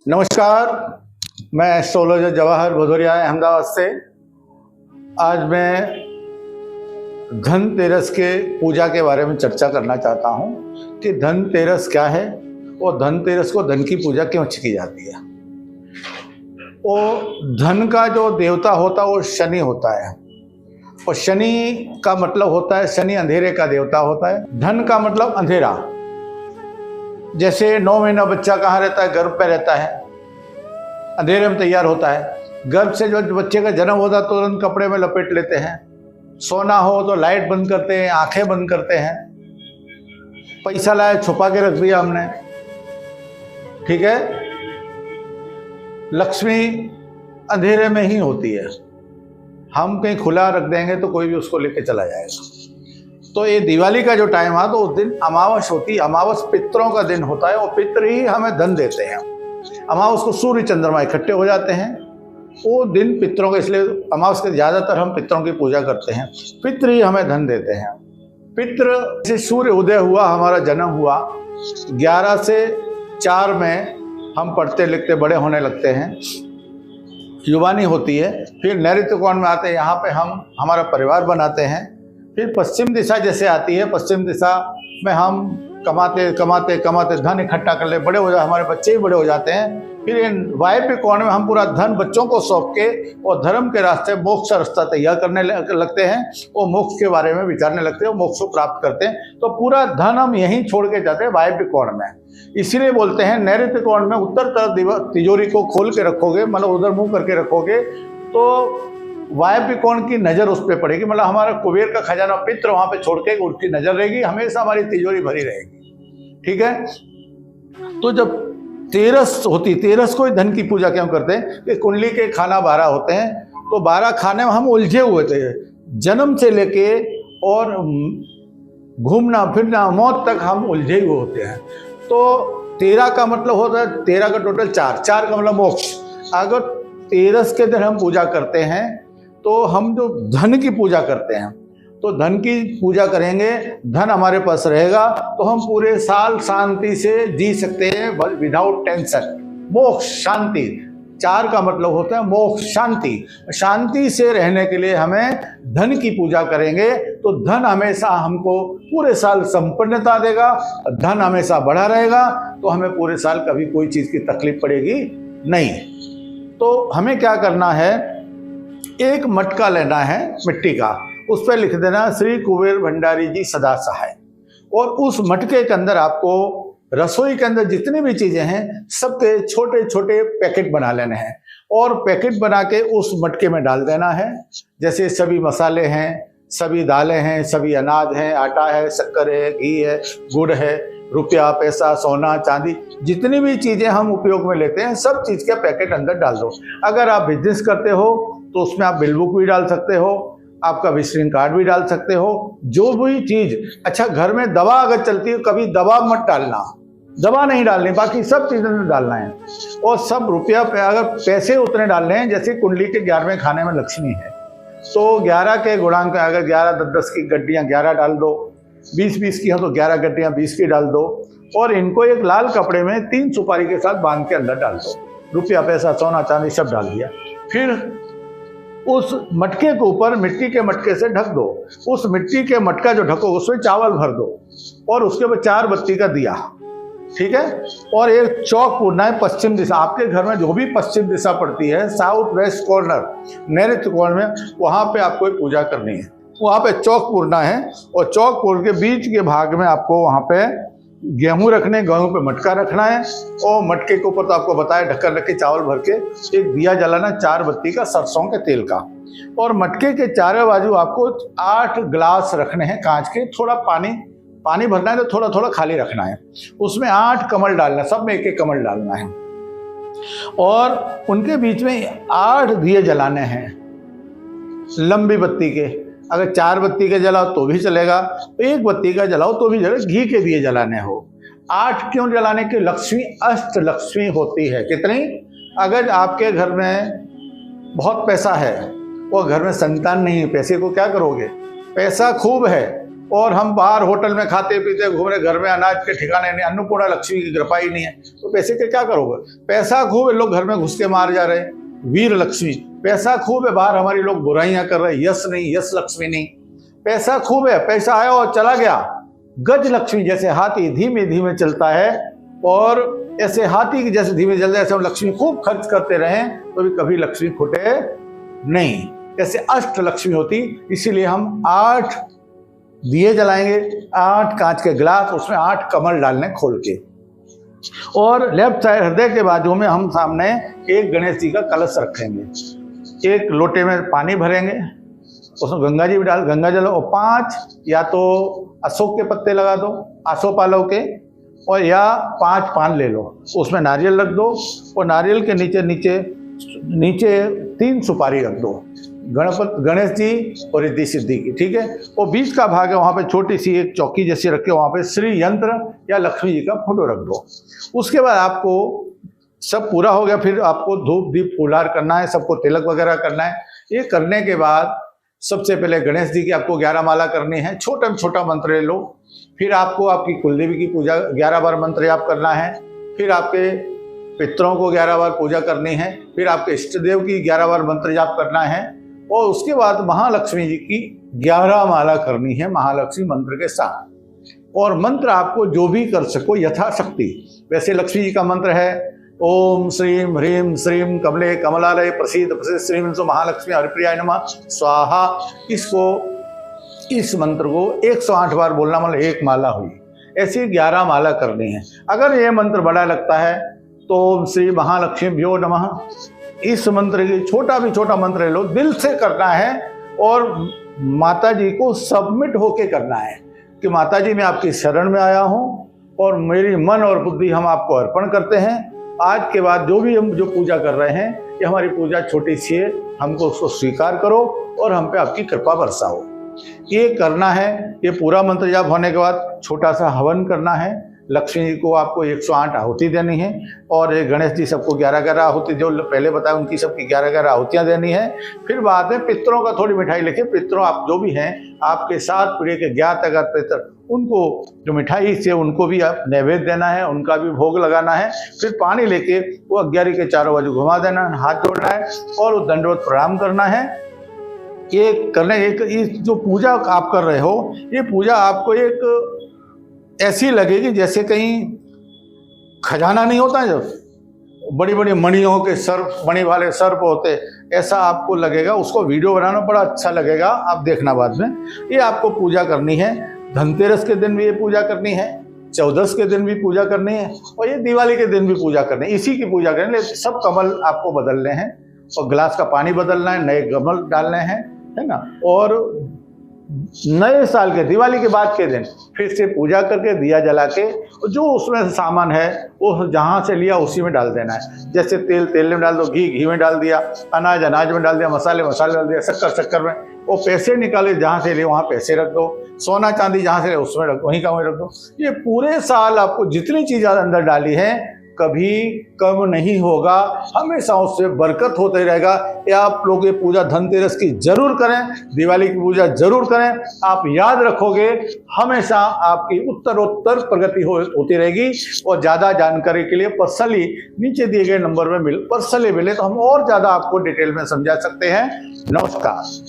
नमस्कार, मैं एस्ट्रोलॉजर जवाहर भदौरिया अहमदाबाद से। आज मैं धनतेरस के पूजा के बारे में चर्चा करना चाहता हूँ कि धनतेरस क्या है और धनतेरस को धन की पूजा क्यों की जाती है। वो धन का जो देवता होता है वो शनि होता है और शनि का मतलब होता है, शनि अंधेरे का देवता होता है। धन का मतलब अंधेरा। जैसे 9 महीना बच्चा कहाँ रहता है? गर्भ पे रहता है, अंधेरे में तैयार होता है। गर्भ से जो बच्चे का जन्म होता है तुरंत कपड़े में लपेट लेते हैं। सोना हो तो लाइट बंद करते हैं, आंखें बंद करते हैं। पैसा लाए छुपा के रख दिया हमने, ठीक है। लक्ष्मी अंधेरे में ही होती है, हम कहीं खुला रख देंगे तो कोई भी उसको लेके चला जाएगा। तो ये दिवाली का जो टाइम है तो उस दिन अमावस होती है। अमावस पितरों का दिन होता है और पितर ही हमें धन देते हैं। अमावस को सूर्य चंद्रमा इकट्ठे हो जाते हैं, वो दिन पितरों का, इसलिए अमावस के ज़्यादातर हम पितरों की पूजा करते हैं। पितर ही हमें धन देते हैं। पितर से सूर्य उदय हुआ, हमारा जन्म हुआ, 11 से 4 में हम पढ़ते लिखते बड़े होने लगते हैं, युवानी होती है। फिर नैऋत्य कोण में आते हैं, यहाँ पे हम हमारा परिवार बनाते हैं। फिर पश्चिम दिशा जैसे आती है, पश्चिम दिशा में हम कमाते कमाते कमाते धन इकट्ठा कर ले, बड़े हो जाए, हमारे बच्चे भी बड़े हो जाते हैं। फिर वायव्य कोण में हम पूरा धन बच्चों को सौंप के और धर्म के रास्ते मोक्ष का रास्ता तैयार करने लगते हैं और मोक्ष के बारे में विचारने लगते हैं और मोक्ष को प्राप्त करते हैं। तो पूरा धन हम यहीं छोड़ के जाते हैं वायव्य कोण में। इसीलिए बोलते हैं नैऋत्य कोण में उत्तर तरफ तिजोरी को खोल के रखोगे, मतलब उधर मुंह करके रखोगे, तो वायव्य कोण की नजर उस पर पड़ेगी। मतलब हमारा कुबेर का खजाना पित्र वहां पे छोड़ के उसकी नजर रहेगी, हमेशा हमारी तिजोरी भरी रहेगी, ठीक है। तो जब तेरस होती, तेरस को धन की पूजा क्यों करते हैं कि कुंडली के खाना 12 होते हैं, तो 12 खाने में हम उलझे हुए थे, जन्म से लेके और घूमना फिरना मौत तक हम उलझे हुए होते हैं। तो 13 का मतलब होता है, 13 का टोटल 4 का मतलब मोक्ष। अगर तेरस के दिन हम पूजा करते हैं तो हम जो धन की पूजा करते हैं, तो धन की पूजा करेंगे, धन हमारे पास रहेगा तो हम पूरे साल शांति से जी सकते हैं विदाउट टेंशन। मोक्ष, शांति। 4 का मतलब होता है मोक्ष, शांति। शांति से रहने के लिए हमें धन की पूजा करेंगे तो धन हमेशा हमको पूरे साल संपन्नता देगा, धन हमेशा बढ़ा रहेगा, तो हमें पूरे साल कभी कोई चीज़ की तकलीफ पड़ेगी नहीं। तो हमें क्या करना है, एक मटका लेना है मिट्टी का, उस पर लिख देना श्री कुबेर भंडारी जी सदा सहाय। और उस मटके के अंदर आपको रसोई के अंदर जितनी भी चीजें हैं सबके छोटे छोटे पैकेट बना लेने हैं और पैकेट बना के उस मटके में डाल देना है। जैसे सभी मसाले हैं, सभी दालें हैं, सभी अनाज हैं, आटा है, शक्कर है, घी है, गुड़ है, रुपया, पैसा, सोना, चांदी, जितनी भी चीजें हम उपयोग में लेते हैं सब चीज के पैकेट अंदर डाल दो। अगर आप बिजनेस करते हो तो उसमें आप बिल बुक भी डाल सकते हो, आपका विजिटिंग कार्ड भी डाल सकते हो, जो भी चीज। अच्छा, घर में दवा अगर चलती है, कभी दवा मत डालना, दवा नहीं डालनी, बाकी सब चीजें में डालना है। और सब रुपया अगर पैसे उतने डालने हैं, जैसे कुंडली के 11वें खाने में लक्ष्मी है तो 11 के गुणांक, अगर 11 10 की गड्डियां 11 डाल दो, 20 की हो तो 11 गड्डियां 20 की डाल दो और इनको एक लाल कपड़े में 3 सुपारी के साथ बांध के अंदर डाल दो। रुपया, पैसा, सोना, चांदी सब डाल दिया। फिर उस मटके के ऊपर मिट्टी के मटके से ढक दो। उस मिट्टी के मटका जो ढको उसमें चावल भर दो और उसके बाद 4 बत्ती का दिया, ठीक है। और एक चौक पूरना है पश्चिम दिशा। आपके घर में जो भी पश्चिम दिशा पड़ती है, साउथ वेस्ट कॉर्नर, नैऋत्य कोण में, वहां पे आपको पूजा करनी है। वहां पे चौक पूरना है और चौक पूर के बीच के भाग में आपको वहां पे गेहूं रखने, गेहूं पे मटका रखना है और मटके के ऊपर तो आपको बताया ढक्कन रख के चावल भर के एक दिया जलाना 4 बत्ती का सरसों के तेल का। और मटके के चारों बाजू आपको 8 ग्लास रखने हैं कांच के। थोड़ा पानी भरना है तो थोड़ा थोड़ा खाली रखना है। उसमें 8 कमल डालना, सब में 1 कमल डालना है और उनके बीच में 8 दिए जलाने हैं लंबी बत्ती के। अगर 4 बत्ती का जलाओ तो भी चलेगा, 1 बत्ती का जलाओ तो भी चलेगा, घी के दिए जलाने हो। 8 क्यों जलाने के? लक्ष्मी अष्ट लक्ष्मी होती है। कितनी? अगर आपके घर में बहुत पैसा है और घर में संतान नहीं है, पैसे को क्या करोगे? पैसा खूब है और हम बाहर होटल में खाते पीते घूम रहे, घर में अनाज के ठिकाने नहीं, अन्नपूर्णा लक्ष्मी की कृपा ही नहीं है, तो पैसे के क्या करोगे? पैसा खूब है, लोग घर में घुस के मार जा रहे हैं, वीर लक्ष्मी। पैसा खूब है, बाहर हमारी लोग बुराइयां कर रहे हैं, यश नहीं, यश लक्ष्मी नहीं। पैसा खूब है, पैसा आया और चला गया, गज लक्ष्मी। जैसे हाथी धीमे धीमे चलता है और ऐसे हाथी की जैसे धीमे चलता है, ऐसे हम लक्ष्मी खूब खर्च करते रहें तो भी कभी लक्ष्मी फूटे नहीं। ऐसे अष्ट लक्ष्मी होती, इसीलिए हम 8 दिए जलाएंगे, 8 कांच के गिलास, उसमें 8 कमल डालने खोल के, और लेफ्ट साइड हृदय के बाजू में हम सामने एक गणेश जी का कलश रखेंगे। एक लोटे में पानी भरेंगे, उसमें गंगा जी भी डाल, गंगा जल, और 5 या तो अशोक के पत्ते लगा दो, आसोपालव के, और या 5 पान ले लो, उसमें नारियल रख दो, और नारियल के नीचे नीचे नीचे 3 सुपारी रख दो, गणेश जी और रिद्धि सिद्धि की, ठीक है। और बीच का भाग है, वहाँ पे छोटी सी एक चौकी जैसी रख के वहाँ पे श्री यंत्र या लक्ष्मी जी का फोटो रख दो। उसके बाद आपको सब पूरा हो गया, फिर आपको धूप दीप फूलहार करना है, सबको तिलक वगैरह करना है। ये करने के बाद सबसे पहले गणेश जी की आपको 11 माला करनी है, छोटा छोटा मंत्र ले लो। फिर आपको आपकी कुलदेवी की पूजा 11 बार मंत्र जाप करना है। फिर आपके पितरों को 11 बार पूजा करनी है। फिर आपके इष्ट देव की 11 बार मंत्र जाप करना है। और उसके बाद महालक्ष्मी जी की 11 माला करनी है महालक्ष्मी मंत्र के साथ। और मंत्र आपको जो भी कर सको यथाशक्ति। वैसे लक्ष्मी जी का मंत्र है ओम श्रीम ह्रीम श्रीम कमले कमलालय प्रसीद प्रसिद्ध श्रीम महालक्ष्मी हरिप्रियाय नमः स्वाहा। इस मंत्र को 108 बार बोलना, मतलब 1 माला हुई। ऐसी 11 माला करनी है। अगर ये मंत्र बड़ा लगता है तो ओम श्री महालक्ष्मी भ्यो नमः, इस मंत्र की छोटा भी छोटा मंत्र ले लो, दिल से करना है और माता जी को सबमिट होके करना है कि माता जी मैं आपकी शरण में आया हूँ और मेरी मन और बुद्धि हम आपको अर्पण करते हैं। आज के बाद जो भी हम जो पूजा कर रहे हैं, ये हमारी पूजा छोटी सी है, हमको उसको स्वीकार करो और हम पे आपकी कृपा बरसाओ। ये करना है। ये पूरा मंत्र जाप होने के बाद छोटा सा हवन करना है। लक्ष्मी जी को आपको 108 आहुति देनी है और गणेश जी सबको 11-11 आहुति, जो पहले बताया उनकी सबकी 11-11 आहुतियाँ देनी है। फिर बाद में पितरों का थोड़ी मिठाई लेके, पितरों आप जो भी हैं आपके 7 पीढ़ी के ज्ञात अगर पितर, उनको जो मिठाई से उनको भी आप नैवेद्य देना है, उनका भी भोग लगाना है। फिर पानी लेके वो 11 के चारों बाजू घुमा देना है, हाथ जोड़ना है और दंडवत प्रणाम करना है। ये करने एक जो पूजा आप कर रहे हो, ये पूजा आपको एक ऐसी लगेगी जैसे कहीं खजाना नहीं होता है, जब बड़ी बड़ी मणियों के सर्प, मणि वाले सर्प होते, ऐसा आपको लगेगा। उसको वीडियो बनाना बड़ा अच्छा लगेगा, आप देखना बाद में। ये आपको पूजा करनी है। धनतेरस के दिन भी ये पूजा करनी है, 14 के दिन भी पूजा करनी है और ये दिवाली के दिन भी पूजा करनी है। इसी की पूजा करनी है। सब कमल आपको बदलने हैं और गिलास का पानी बदलना है, नए कमल डालने हैं, है ना। और नए साल के दिवाली के बाद के दिन फिर से पूजा करके दिया जला के जो उसमें से सामान है वो जहाँ से लिया उसी में डाल देना है। जैसे तेल तेल में डाल दो, घी में डाल दिया, अनाज अनाज में डाल दिया, मसाले मसाले डाल दिया, शक्कर में। वो पैसे निकाले जहाँ से लिए वहाँ पैसे रख दो, सोना चांदी जहाँ से ले उसमें रख दो, वहीं का वहीं रख दो। ये पूरे साल आपको जितनी चीज़ अंदर डाली है कभी कम नहीं होगा, हमेशा उससे बरकत होते रहेगा। ये आप लोग ये पूजा धनतेरस की जरूर करें, दिवाली की पूजा जरूर करें। आप याद रखोगे हमेशा आपकी उत्तरोत्तर प्रगति होती रहेगी। और ज़्यादा जानकारी के लिए पर्सनली नीचे दिए गए नंबर में पर्सनली मिले तो हम और ज़्यादा आपको डिटेल में समझा सकते हैं। नमस्कार।